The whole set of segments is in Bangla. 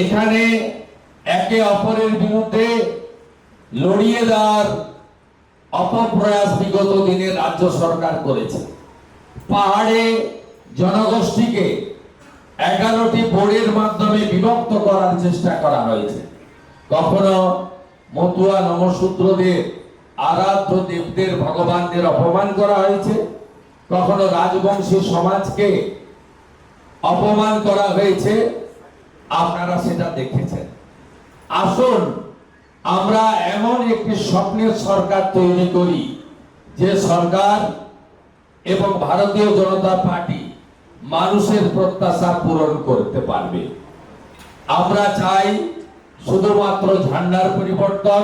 এখানে একে অপরের বিরুদ্ধে লড়িয়ে দেওয়ার অপপ্রয়াস বিগত দিনে রাজ্য সরকার করেছে। পাহাড়ে জনগোষ্ঠীকে 11টি বোর্ডের মাধ্যমে বিভক্ত করার চেষ্টা করা হয়েছে। কখনো মতুয়া নমশূদ্রদের, আরাধ্য দেবদের, ভগবানদের অপমান করা হয়েছে, কখনো রাজবংশী সমাজকে অপমান করা হয়েছে। আপনারা সেটা দেখেছেন। আসুন আমরা এমন একটি স্বপ্নের সরকার তৈরি করি যে সরকার এবং ভারতীয় জনতা পার্টি মানুষের প্রত্যাশা পূরণ করতে পারবে। আমরা চাই শুধুমাত্র ঝান্ডার পরিবর্তন,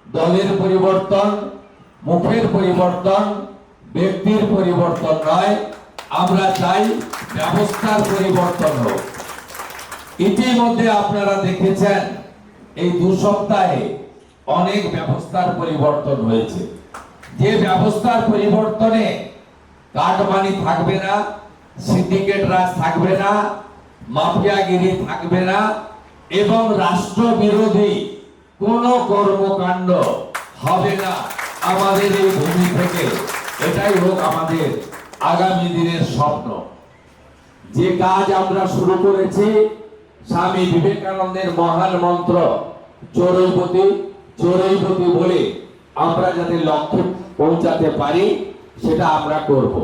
দলের পরিবর্তন, মুখের পরিবর্তন, ব্যক্তির পরিবর্তন নয়, আমরা চাই ব্যবস্থার পরিবর্তন হোক। ইতিমধ্যে আপনারা দেখেছেন এই 2 সপ্তাহে অনেক ব্যবস্থার পরিবর্তন হয়েছে। যে ব্যবস্থার পরিবর্তনে কাটমানি থাকবে না, সিন্ডিকেট রাজ থাকবে না, মাফিয়াগিরি থাকবে না এবং রাষ্ট্রবিরোধী কোনো কর্মকাণ্ড হবে না আমাদের এই ভূমি থেকে। এটাই হোক আমাদের আগামী দিনের স্বপ্ন। যে কাজ আমরা শুরু করেছি স্বামী বিবেকানন্দের মহান মন্ত্র চরৈবতী চরৈবতী বলে আমরা যাতে লক্ষ্যে পৌঁছাতে পারি সেটা আমরা করব।